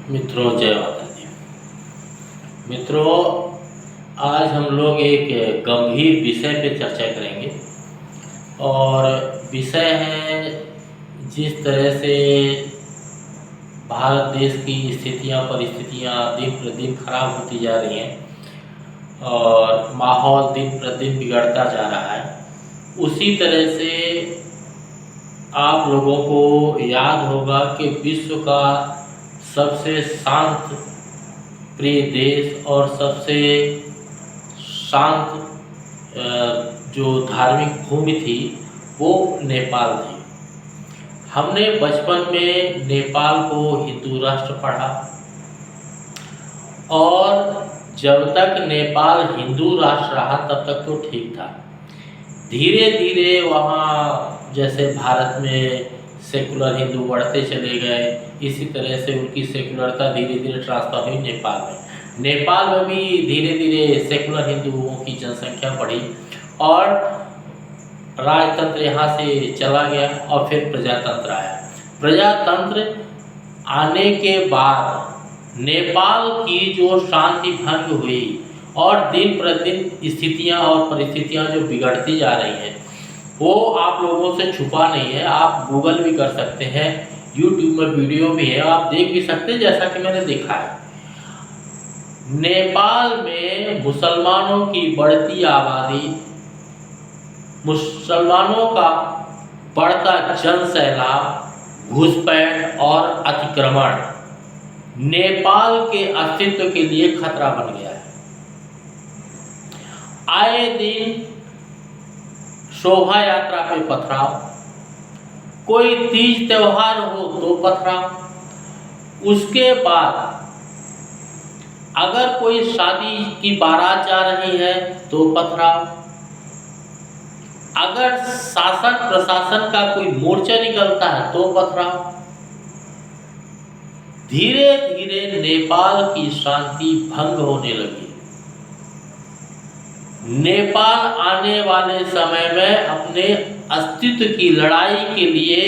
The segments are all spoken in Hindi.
मित्रों, जय माता दी। मित्रों, आज हम लोग एक गंभीर विषय पे चर्चा करेंगे और विषय है जिस तरह से भारत देश की स्थितियां परिस्थितियां दिन प्रतिदिन खराब होती जा रही हैं और माहौल दिन प्रतिदिन बिगड़ता जा रहा है, उसी तरह से आप लोगों को याद होगा कि विश्व का सबसे शांत प्रिय देश और सबसे शांत जो धार्मिक भूमि थी वो नेपाल थी। हमने बचपन में नेपाल को हिंदू राष्ट्र पढ़ा और जब तक नेपाल हिंदू राष्ट्र रहा तब तक तो ठीक था। धीरे धीरे वहाँ जैसे भारत में सेकुलर हिंदू बढ़ते चले गए, इसी तरह से उनकी सेकुलरता धीरे धीरे ट्रांसफर हुई नेपाल में। नेपाल में भी धीरे धीरे सेकुलर हिंदुओं की जनसंख्या बढ़ी और राजतंत्र यहाँ से चला गया और फिर प्रजातंत्र आया। प्रजातंत्र आने के बाद नेपाल की जो शांति भंग हुई और दिन प्रतिदिन स्थितियाँ और परिस्थितियाँ जो बिगड़ती जा रही हैं वो आप लोगों से छुपा नहीं है। आप गूगल भी कर सकते हैं, यूट्यूब में वीडियो भी है, आप देख भी सकते हैं जैसा कि मैंने देखा है। नेपाल में मुसलमानों की बढ़ती आबादी, मुसलमानों का बढ़ता जन सैलाब, घुसपैठ और अतिक्रमण नेपाल के अस्तित्व के लिए खतरा बन गया है। आए दिन शोभा यात्रा पे पथराव, कोई तीज त्योहार हो तो पथराव, उसके बाद अगर कोई शादी की बारात जा रही है तो पथराव, अगर शासन प्रशासन का कोई मोर्चा निकलता है तो पथराव। धीरे धीरे नेपाल की शांति भंग होने लगी। नेपाल आने वाले समय में अपने अस्तित्व की लड़ाई के लिए,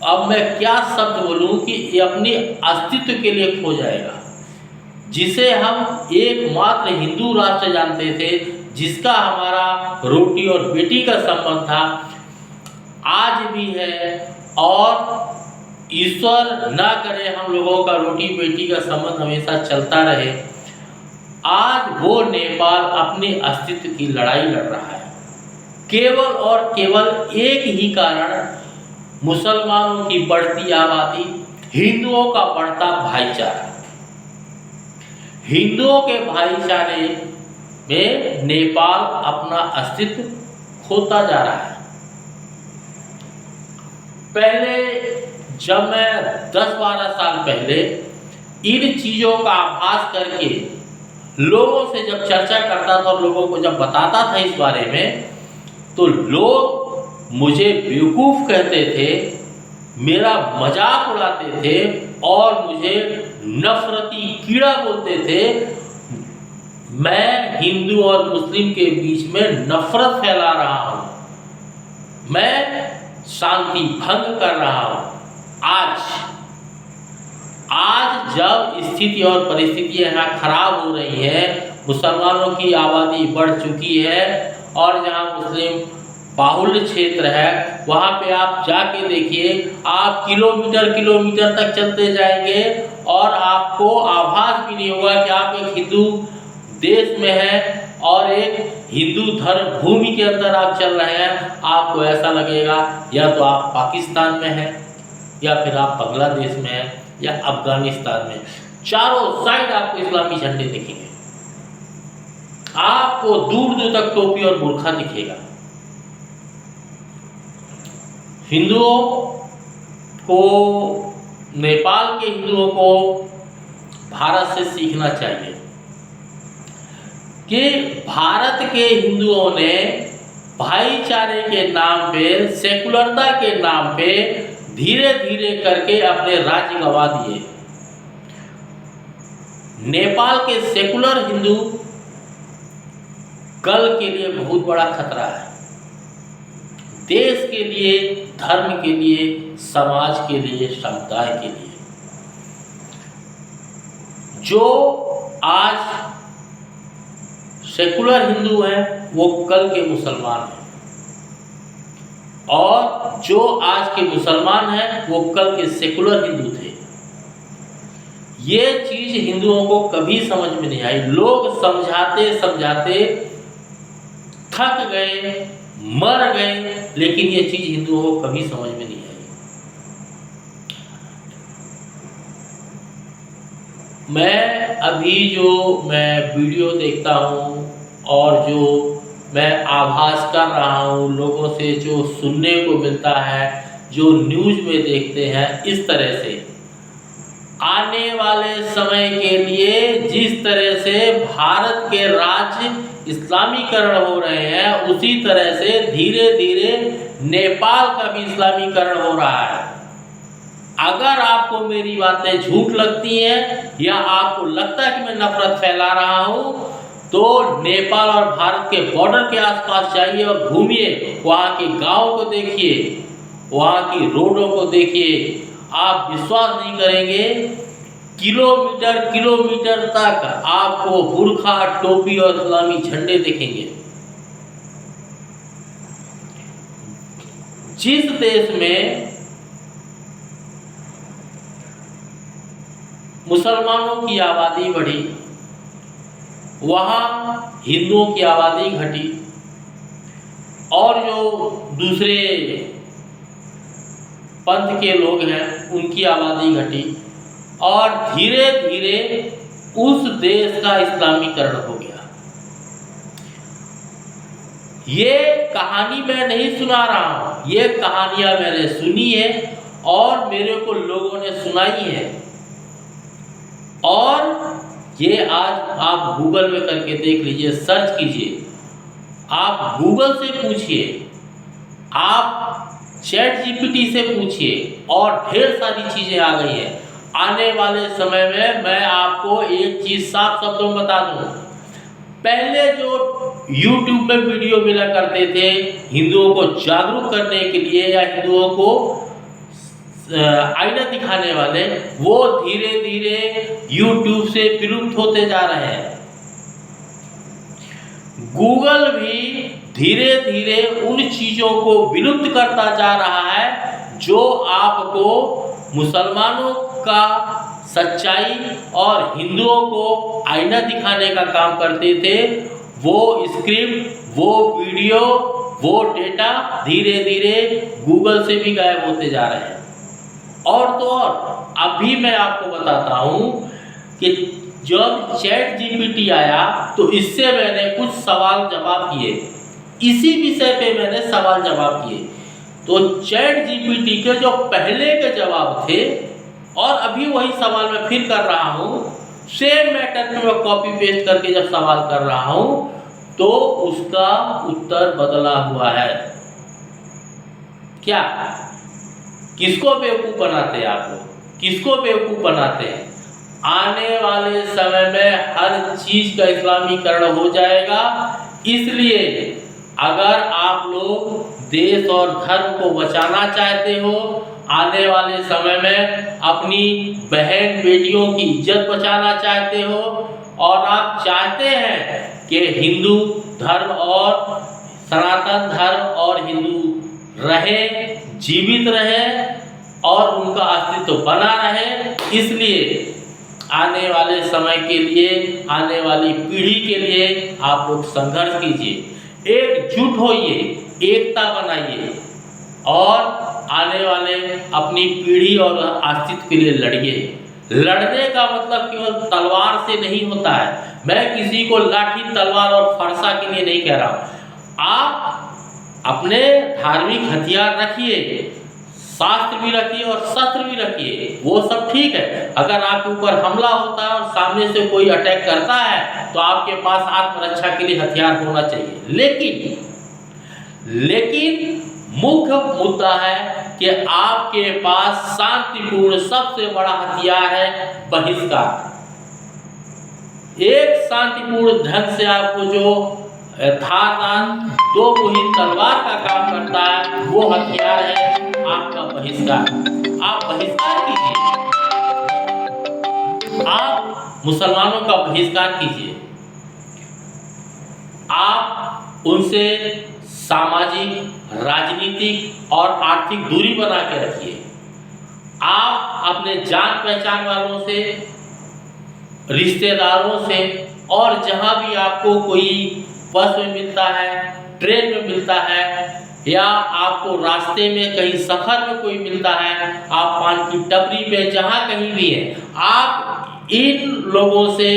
अब मैं क्या शब्द बोलूं कि ये अपने अस्तित्व के लिए खो जाएगा। जिसे हम एकमात्र हिंदू राष्ट्र जानते थे, जिसका हमारा रोटी और बेटी का संबंध था, आज भी है और ईश्वर ना करे हम लोगों का रोटी बेटी का संबंध हमेशा चलता रहे। आज वो नेपाल अपने अस्तित्व की लड़ाई लड़ रहा है, केवल और केवल एक ही कारण, मुसलमानों की बढ़ती आबादी, हिंदुओं का बढ़ता भाईचारा। हिंदुओं के भाईचारे में नेपाल अपना अस्तित्व खोता जा रहा है। पहले जब मैं 10-12 साल पहले इन चीज़ों का आभास करके लोगों से जब चर्चा करता था और लोगों को जब बताता था इस बारे में, तो लोग मुझे बेवकूफ़ कहते थे, मेरा मजाक उड़ाते थे और मुझे नफरती कीड़ा बोलते थे। मैं हिंदू और मुस्लिम के बीच में नफरत फैला रहा हूँ, मैं शांति भंग कर रहा हूँ। आज जब स्थिति और परिस्थितियाँ यहाँ खराब हो रही हैं, मुसलमानों की आबादी बढ़ चुकी है और जहाँ मुस्लिम बाहुल्य क्षेत्र है वहाँ पे आप जाके देखिए, आप किलोमीटर किलोमीटर तक चलते जाएंगे और आपको आभास भी नहीं होगा कि आप एक हिंदू देश में हैं और एक हिंदू धर्म भूमि के अंदर आप चल रहे हैं। आपको ऐसा लगेगा या तो आप पाकिस्तान में हैं या फिर आप बांग्लादेश में हैं या अफगानिस्तान में। चारों साइड आपको इस्लामी झंडे दिखेंगे, आपको दूर दूर तक टोपी और बुर्खा दिखेगा। हिंदुओं को, नेपाल के हिंदुओं को भारत से सीखना चाहिए कि भारत के हिंदुओं ने भाईचारे के नाम पे, सेकुलरता के नाम पे धीरे धीरे करके अपने राज्य गंवा दिए। नेपाल के सेकुलर हिंदू कल के लिए बहुत बड़ा खतरा है, देश के लिए, धर्म के लिए, समाज के लिए, समुदाय के लिए। जो आज सेकुलर हिंदू हैं वो कल के मुसलमान हैं, और जो आज के मुसलमान हैं वो कल के सेकुलर हिंदू थे। ये चीज हिंदुओं को कभी समझ में नहीं आई। लोग समझाते समझाते थक गए, मर गए, लेकिन ये चीज हिंदुओं को कभी समझ में नहीं आई। मैं वीडियो देखता हूँ और जो मैं आभास कर रहा हूँ, लोगों से जो सुनने को मिलता है, जो न्यूज़ में देखते हैं, इस तरह से आने वाले समय के लिए जिस तरह से भारत के राज्य इस्लामीकरण हो रहे हैं, उसी तरह से धीरे धीरे नेपाल का भी इस्लामीकरण हो रहा है। अगर आपको मेरी बातें झूठ लगती हैं या आपको लगता है कि मैं नफरत फैला रहा हूं, तो नेपाल और भारत के बॉर्डर के आसपास जाइए और घूमिए, वहाँ के गांव को देखिए, वहाँ की रोडों को देखिए। आप विश्वास नहीं करेंगे, किलोमीटर किलोमीटर तक आपको बुर्खा, टोपी और इस्लामी झंडे दिखेंगे। जिस देश में मुसलमानों की आबादी बढ़ी, वहाँ हिंदुओं की आबादी घटी, और जो दूसरे पंथ के लोग हैं उनकी आबादी घटी, और धीरे धीरे उस देश का इस्लामीकरण हो गया। ये कहानी मैं नहीं सुना रहा हूँ, ये कहानियाँ मैंने सुनी है और मेरे को लोगों ने सुनाई है। और ये आज आप गूगल में करके देख लीजिए, सर्च कीजिए, आप गूगल से पूछिए, आप चैट जीपीटी से पूछिए, और ढेर सारी चीज़ें आ गई हैं। आने वाले समय में मैं आपको एक चीज़ साफ शब्दों में बता दूं, पहले जो यूट्यूब में वीडियो मिला करते थे हिंदुओं को जागरूक करने के लिए या हिंदुओं को आईना दिखाने वाले, वो धीरे धीरे यूट्यूब से विलुप्त होते जा रहे हैं। गूगल भी धीरे धीरे उन चीज़ों को विलुप्त करता जा रहा है जो आपको मुसलमानों का सच्चाई और हिंदुओं को आईना दिखाने का काम करते थे। वो स्क्रिप्ट, वो वीडियो, वो डेटा धीरे धीरे गूगल से भी गायब होते जा रहे हैं। और तो और अभी मैं आपको बताता हूँ कि जब चैट जीपीटी आया तो इससे मैंने कुछ सवाल जवाब किए, इसी विषय पे मैंने सवाल जवाब किए। तो चैट जीपीटी के जो पहले के जवाब थे और अभी वही सवाल मैं फिर कर रहा हूँ, सेम मैटर में मैं कॉपी पेस्ट करके जब सवाल कर रहा हूँ तो उसका उत्तर बदला हुआ है। क्या किसको बेवकूफ़ बनाते हैं आप लोग, किसको बेवकूफ़ बनाते हैं? आने वाले समय में हर चीज़ का इस्लामीकरण हो जाएगा। इसलिए अगर आप लोग देश और धर्म को बचाना चाहते हो, आने वाले समय में अपनी बहन बेटियों की इज्जत बचाना चाहते हो, और आप चाहते हैं कि हिंदू धर्म और सनातन धर्म और हिंदू रहे, जीवित रहे और उनका अस्तित्व बना रहे, इसलिए आने वाले समय के लिए, आने वाली पीढ़ी के लिए आप लोग संघर्ष कीजिए, एकजुट होइए, एकता बनाइए और आने वाले अपनी पीढ़ी और अस्तित्व के लिए लड़िए। लड़ने का मतलब केवल तलवार से नहीं होता है। मैं किसी को लाठी, तलवार और फरसा के लिए नहीं कह रहा हूँ। आप अपने धार्मिक हथियार रखिए, शास्त्र भी रखिए और शस्त्र भी रखिए, वो सब ठीक है। अगर आपके ऊपर हमला होता है और सामने से कोई अटैक करता है तो आपके पास आत्मरक्षा के लिए हथियार होना चाहिए। लेकिन मुख्य मुद्दा है कि आपके पास शांतिपूर्ण सबसे बड़ा हथियार है बहिष्कार। एक शांतिपूर्ण ढंग से आपको जो धारदार दो मुहिम तलवार का काम करता है, वो हथियार है आपका बहिष्कार। आप बहिष्कार कीजिए, आप मुसलमानों का बहिष्कार कीजिए, आप उनसे सामाजिक, राजनीतिक और आर्थिक दूरी बना के रखिए। आप अपने जान पहचान वालों से, रिश्तेदारों से और जहाँ भी आपको कोई बस में मिलता है, ट्रेन में मिलता है या आपको रास्ते में कहीं सफ़र में कोई मिलता है, आप पान की टपरी पे जहाँ कहीं भी है, आप इन लोगों से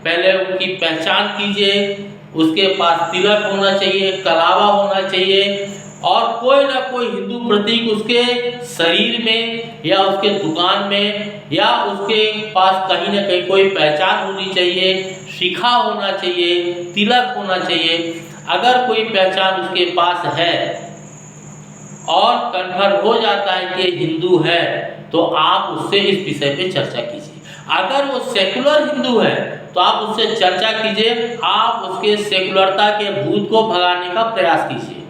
पहले उनकी पहचान कीजिए। उसके पास तिलक होना चाहिए, कलावा होना चाहिए और कोई ना कोई हिंदू प्रतीक उसके शरीर में या उसके दुकान में या उसके पास कहीं ना कहीं कोई पहचान होनी चाहिए, शिखा होना चाहिए, तिलक होना चाहिए। अगर कोई पहचान उसके पास है और कन्फर्म हो जाता है कि हिंदू है, तो आप उससे इस विषय पे चर्चा कीजिए। अगर वो सेकुलर हिंदू है तो आप उससे चर्चा कीजिए, आप उसके सेकुलरता के भूत को भगाने का प्रयास कीजिए।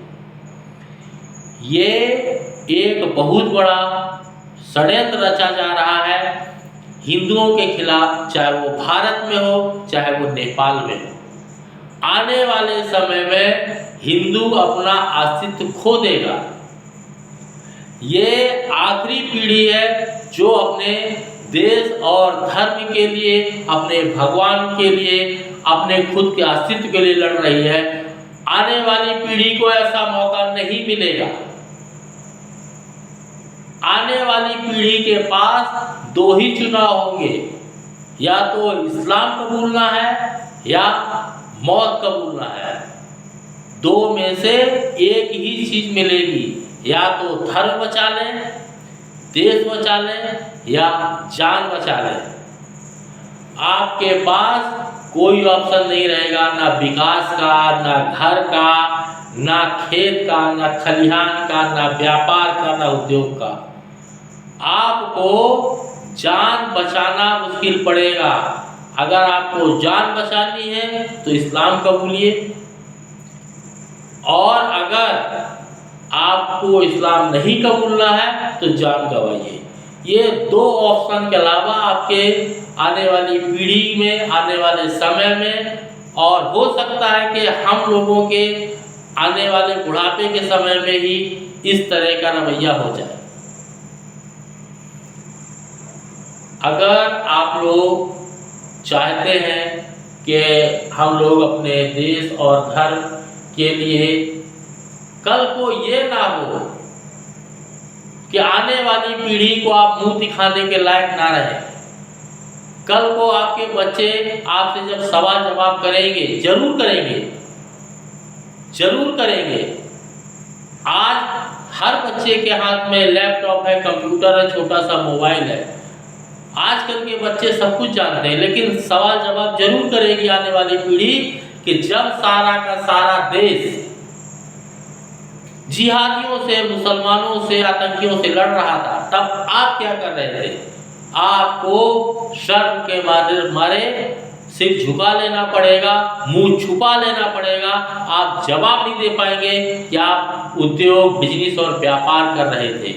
ये एक बहुत बड़ा षड्यंत्र रचा जा रहा है हिंदुओं के खिलाफ, चाहे वो भारत में हो चाहे वो नेपाल में हो। आने वाले समय में हिंदू अपना अस्तित्व खो देगा। ये आखिरी पीढ़ी है जो अपने देश और धर्म के लिए, अपने भगवान के लिए, अपने खुद के अस्तित्व के लिए लड़ रही है। आने वाली पीढ़ी को ऐसा मौका नहीं मिलेगा। आने वाली पीढ़ी के पास दो ही चुनाव होंगे, या तो इस्लाम कबूलना है या मौत कबूलना है। दो में से एक ही चीज मिलेगी, या तो धर्म बचा लें, देश बचा लें या जान बचा लें। आपके पास कोई ऑप्शन नहीं रहेगा, ना विकास का, ना घर का, ना खेत का, ना खलिहान का, ना व्यापार का, ना उद्योग का। आपको जान बचाना मुश्किल पड़ेगा। अगर आपको जान बचानी है तो इस्लाम कबूलिए, और अगर आपको इस्लाम नहीं कबूलना है तो जान गंवाइए। ये दो ऑप्शन के अलावा आपके आने वाली पीढ़ी में, आने वाले समय में, और हो सकता है कि हम लोगों के आने वाले बुढ़ापे के समय में ही इस तरह का रवैया हो जाए। अगर आप लोग चाहते हैं कि हम लोग अपने देश और धर्म के लिए कल को ये ना हो कि आने वाली पीढ़ी को आप मुंह दिखाने के लायक ना रहे, कल को आपके बच्चे आपसे जब सवाल जवाब करेंगे, जरूर करेंगे, जरूर करेंगे। आज हर बच्चे के हाथ में लैपटॉप है, कंप्यूटर है, छोटा सा मोबाइल है। आजकल के बच्चे सब कुछ जानते हैं, लेकिन सवाल जवाब जरूर करेगी आने वाली पीढ़ी कि जब सारा का सारा देश जिहादियों से, मुसलमानों से, आतंकियों से लड़ रहा था, तब आप क्या कर रहे थे? आपको शर्म के मारे सिर झुका लेना पड़ेगा, मुंह छुपा लेना पड़ेगा। आप जवाब नहीं दे पाएंगे कि आप उद्योग, बिजनेस और व्यापार कर रहे थे।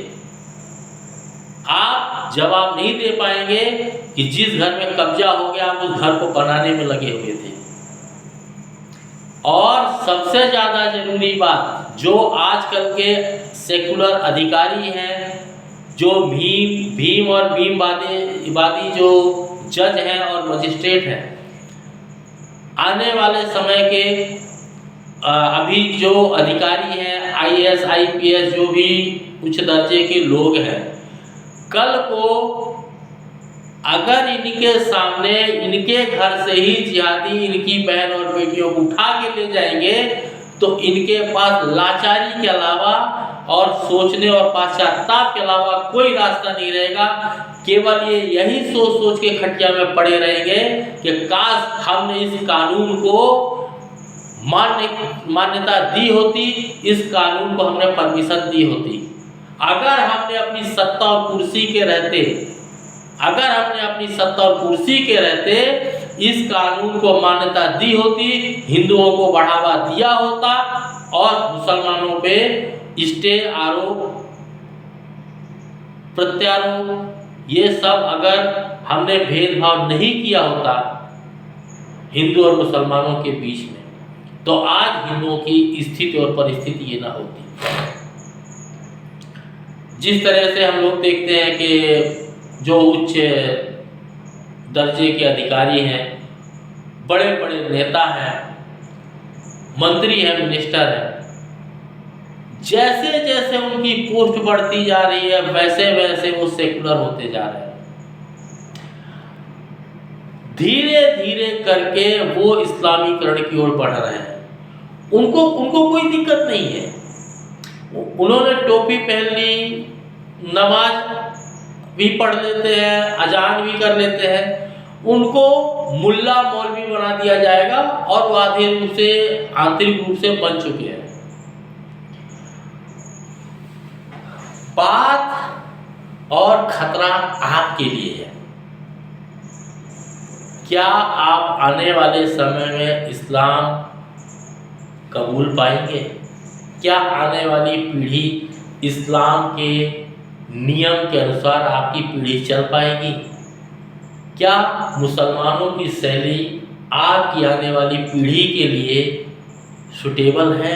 आप जवाब नहीं दे पाएंगे कि जिस घर में कब्जा हो गया आप उस घर को बनाने में लगे हुए थे। और सबसे ज़्यादा जरूरी बात, जो आजकल के सेकुलर अधिकारी हैं, जो भीम और भीमवादी जो जज हैं और मजिस्ट्रेट हैं, आने वाले समय के अभी जो अधिकारी हैं, IAS, IPS, जो भी उच्च दर्जे के लोग हैं, कल को अगर इनके सामने, इनके घर से ही जिहादी इनकी बहन और बेटियों को उठा के ले जाएंगे, तो इनके पास लाचारी के अलावा और सोचने और पश्चाताप के अलावा कोई रास्ता नहीं रहेगा। केवल ये यही सोच सोच के खटिया में पड़े रहेंगे कि काश हमने इस कानून को मान्यता दी होती, इस कानून को हमने परमिशन दी होती। अगर हमने अपनी सत्ता और कुर्सी के रहते, अगर हमने अपनी सत्ता और कुर्सी के रहते इस कानून को मान्यता दी होती, हिंदुओं को बढ़ावा दिया होता और मुसलमानों पे स्टे, आरोप, प्रत्यारोप ये सब अगर हमने भेदभाव नहीं किया होता हिंदू और मुसलमानों के बीच में, तो आज हिंदुओं की स्थिति और परिस्थिति ये ना होती। जिस तरह से हम लोग देखते हैं कि जो उच्च दर्जे के अधिकारी हैं, बड़े बड़े नेता हैं, मंत्री हैं, मिनिस्टर हैं, जैसे जैसे उनकी पोस्ट बढ़ती जा रही है वैसे वैसे वो सेकुलर होते जा रहे हैं। धीरे धीरे करके वो इस्लामीकरण की ओर बढ़ रहे हैं। उनको कोई दिक्कत नहीं है, उन्होंने टोपी पहन ली, नमाज भी पढ़ लेते हैं, अजान भी कर लेते हैं, उनको मुल्ला मौलवी बना दिया जाएगा और वो आधे रूप से आंतरिक रूप से बन चुके हैं। बात और खतरा आपके लिए है। क्या आप आने वाले समय में इस्लाम कबूल पाएंगे? क्या आने वाली पीढ़ी इस्लाम के नियम के अनुसार आपकी पीढ़ी चल पाएगी? क्या मुसलमानों की शैली आपकी आने वाली पीढ़ी के लिए सुटेबल है?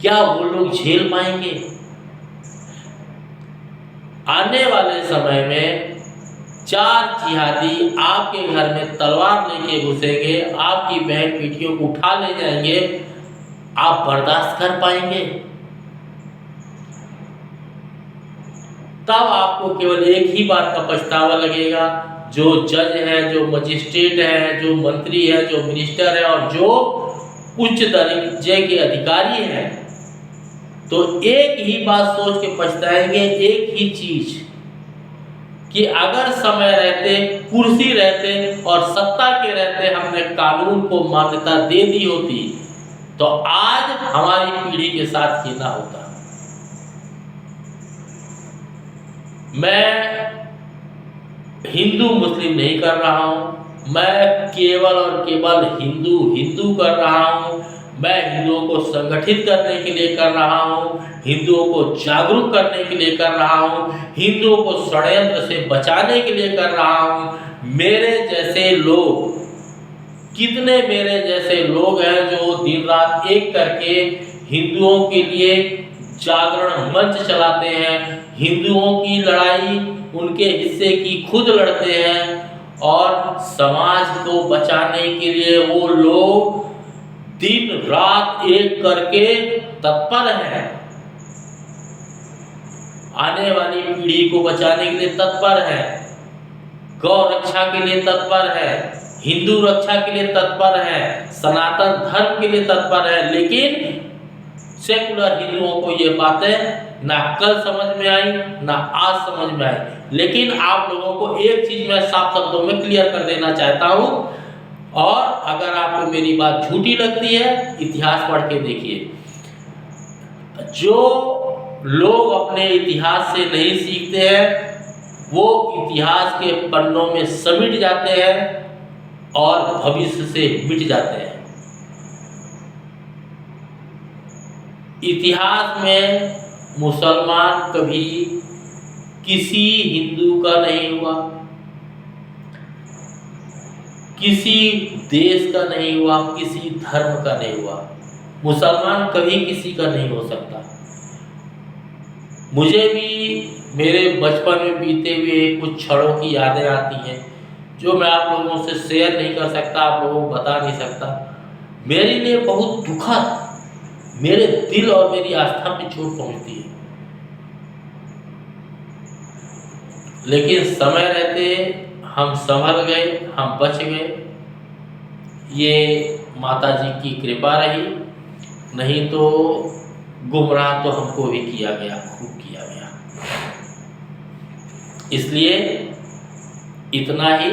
क्या वो लोग झेल पाएंगे? आने वाले समय में 4 जिहादी आपके घर में तलवार लेके घुसेंगे, आपकी बहन बेटियों को उठा ले जाएंगे, आप बर्दाश्त कर पाएंगे? तब आपको केवल एक ही बात का पछतावा लगेगा, जो जज है, जो मजिस्ट्रेट है, जो मंत्री है, जो मिनिस्टर है और जो उच्च दर्जे के अधिकारी हैं, तो एक ही बात सोच के पछताएंगे, एक ही चीज कि अगर समय रहते, कुर्सी रहते और सत्ता के रहते हमने कानून को मान्यता दे दी होती, तो आज हमारी पीढ़ी के साथ ये ना होता। मैं हिंदू मुस्लिम नहीं कर रहा हूँ, मैं केवल और केवल हिंदू कर रहा हूँ। मैं हिंदुओं को संगठित करने के लिए कर रहा हूँ, हिंदुओं को जागरूक करने के लिए कर रहा हूँ, हिंदुओं को षड्यंत्र से बचाने के लिए कर रहा हूँ। मेरे जैसे लोग, कितने मेरे जैसे लोग हैं जो दिन रात एक करके हिंदुओं के लिए जागरण मंच चलाते हैं, हिंदुओं की लड़ाई उनके हिस्से की खुद लड़ते हैं और समाज को बचाने के लिए वो लोग दिन रात एक करके तत्पर हैं। आने वाली पीढ़ी को बचाने के लिए तत्पर है, गौ रक्षा के लिए तत्पर है, हिंदू रक्षा के लिए तत्पर है, सनातन धर्म के लिए तत्पर है। लेकिन सेकुलर हिंदुओं को ये बातें ना कल समझ में आई, ना आज समझ में आई। लेकिन आप लोगों को एक चीज मैं साफ शब्दों में क्लियर कर देना चाहता हूं, और अगर आपको मेरी बात झूठी लगती है, इतिहास पढ़ के देखिए। जो लोग अपने इतिहास से नहीं सीखते हैं वो इतिहास के पन्नों में समिट जाते हैं और भविष्य से मिट जाते हैं। इतिहास में मुसलमान कभी किसी हिंदू का नहीं हुआ, किसी देश का नहीं हुआ, किसी धर्म का नहीं हुआ। मुसलमान कभी किसी का नहीं हो सकता। मुझे भी मेरे बचपन में बीते हुए कुछ क्षणों की यादें आती हैं जो मैं आप लोगों से शेयर नहीं कर सकता, आप लोगों को बता नहीं सकता। मेरे लिए बहुत दुखद, मेरे दिल और मेरी आस्था पे चोट पहुंचती है। लेकिन समय रहते हम संभल गए, हम बच गए। ये माता जी की कृपा रही, नहीं तो गुमराह तो हमको भी किया गया, खूब किया गया। इसलिए इतना ही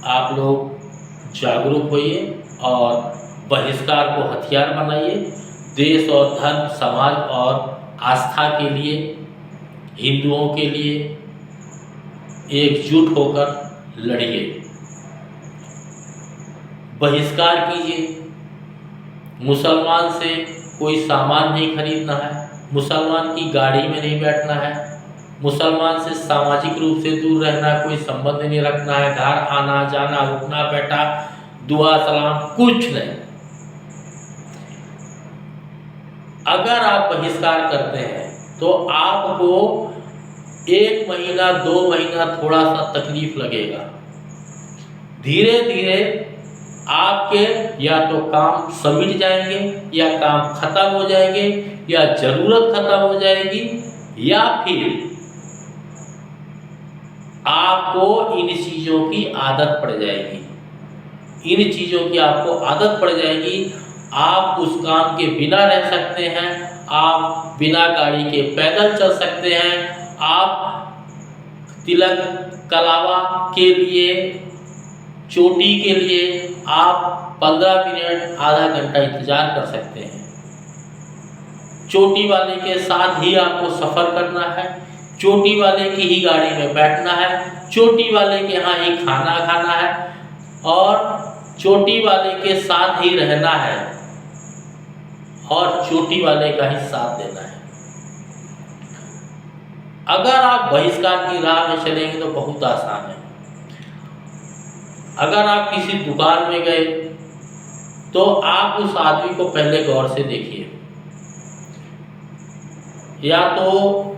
आप लोग जागरूक होइए और बहिष्कार को हथियार बनाइए। देश और धर्म, समाज और आस्था के लिए, हिंदुओं के लिए एकजुट होकर लड़िए, बहिष्कार कीजिए। मुसलमान से कोई सामान नहीं खरीदना है, मुसलमान की गाड़ी में नहीं बैठना है, मुसलमान से सामाजिक रूप से दूर रहना, कोई संबंध नहीं रखना है, घर आना जाना, उठना बैठा, दुआ सलाम कुछ नहीं। अगर आप बहिष्कार करते हैं तो आपको 1 महीना 2 महीना थोड़ा सा तकलीफ लगेगा। धीरे धीरे आपके या तो काम समिट जाएंगे, या काम खत्म हो जाएंगे, या जरूरत खत्म हो जाएगी, या फिर आपको इन चीज़ों की आदत पड़ जाएगी। इन चीज़ों की आपको आदत पड़ जाएगी। आप उस काम के बिना रह सकते हैं, आप बिना गाड़ी के पैदल चल सकते हैं, आप तिलक कलावा के लिए, चोटी के लिए आप 15 मिनट आधा घंटा इंतज़ार कर सकते हैं। चोटी वाले के साथ ही आपको सफ़र करना है, चोटी वाले की ही गाड़ी में बैठना है, चोटी वाले के यहाँ ही खाना खाना है, और चोटी वाले के साथ ही रहना है, और चोटी वाले का ही साथ देना है। अगर आप बहिष्कार की राह में चलेंगे तो बहुत आसान है। अगर आप किसी दुकान में गए तो आप उस आदमी को पहले गौर से देखिए। या तो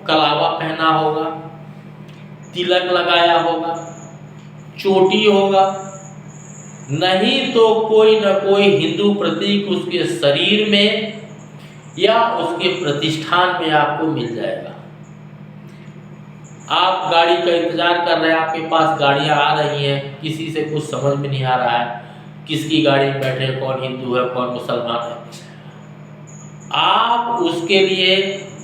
कलावा पहना होगा, तिलक लगाया होगा, चोटी होगा, नहीं तो कोई न कोई हिंदू प्रतीक उसके शरीर में या उसके प्रतिष्ठान में आपको मिल जाएगा। आप गाड़ी का इंतज़ार कर रहे हैं, आपके पास गाड़ियाँ आ रही हैं, किसी से कुछ समझ में नहीं आ रहा है किसकी गाड़ी में बैठे, कौन हिंदू है कौन मुसलमान है। आप उसके लिए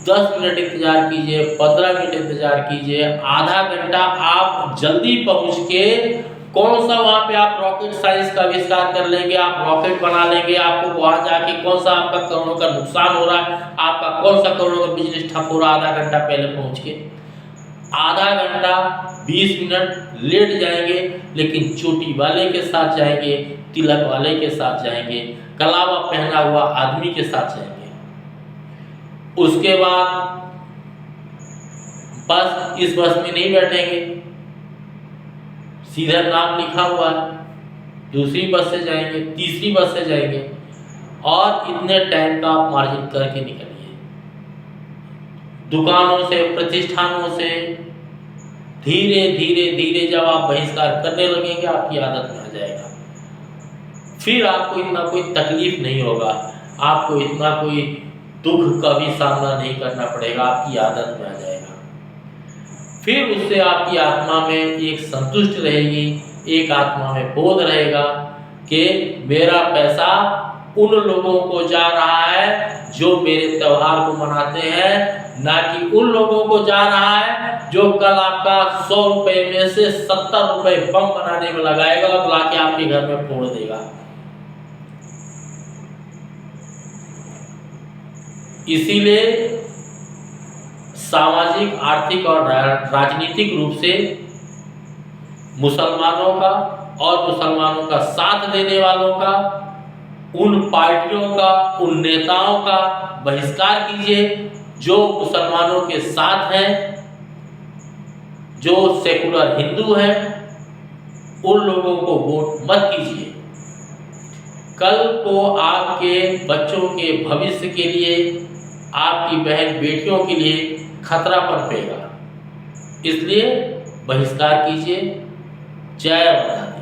10 मिनट इंतज़ार कीजिए, 15 मिनट इंतज़ार कीजिए, आधा घंटा आप जल्दी पहुंच के कौन सा वहाँ पे आप रॉकेट साइंस का आविष्कार कर लेंगे, आप रॉकेट बना लेंगे। आपको वहाँ जाके कौन सा आपका करोड़ों का नुकसान हो रहा है, आपका कौन सा करोड़ों का बिजनेस ठप हो रहा है, आधा घंटा पहले पहुँच के। आधा घंटा 20 मिनट लेट जाएंगे, लेकिन चोटी वाले के साथ जाएंगे, तिलक वाले के साथ जाएंगे, कलावा पहना हुआ आदमी के साथ जाएंगे। उसके बाद बस इस बस में नहीं बैठेंगे, सीधा नाम लिखा हुआ है, दूसरी बस से जाएंगे, तीसरी बस से जाएंगे, और इतने टाइम का आप मार्जिन करके निकलिए। दुकानों से, प्रतिष्ठानों से धीरे धीरे धीरे जब आप बहिष्कार करने लगेंगे, आपकी आदत में आ जाएगा। फिर आपको इतना कोई तकलीफ नहीं होगा, आपको इतना कोई दुख का भी सामना नहीं करना पड़ेगा, आपकी आदत में आ जाएगा। फिर उससे आपकी आत्मा में एक संतुष्ट रहेगी, एक आत्मा में बोध रहेगा कि मेरा पैसा उन लोगों को जा रहा है जो मेरे त्योहार को मनाते हैं, ना कि उन लोगों को जा रहा है जो कल आपका 100 रुपए में से 70 रुपए बम बनाने में लगाएगा और लाके आपके घर में फोड़ देगा। इसीलिए सामाजिक, आर्थिक और राजनीतिक रूप से मुसलमानों का और मुसलमानों का साथ देने वालों का, उन पार्टियों का, उन नेताओं का बहिष्कार कीजिए जो मुसलमानों के साथ हैं, जो सेकुलर हिंदू हैं। उन लोगों को वोट मत कीजिए। कल को आपके बच्चों के भविष्य के लिए, आपकी बहन बेटियों के लिए खतरा पनपेगा। इसलिए बहिष्कार कीजिए। जय माता दी।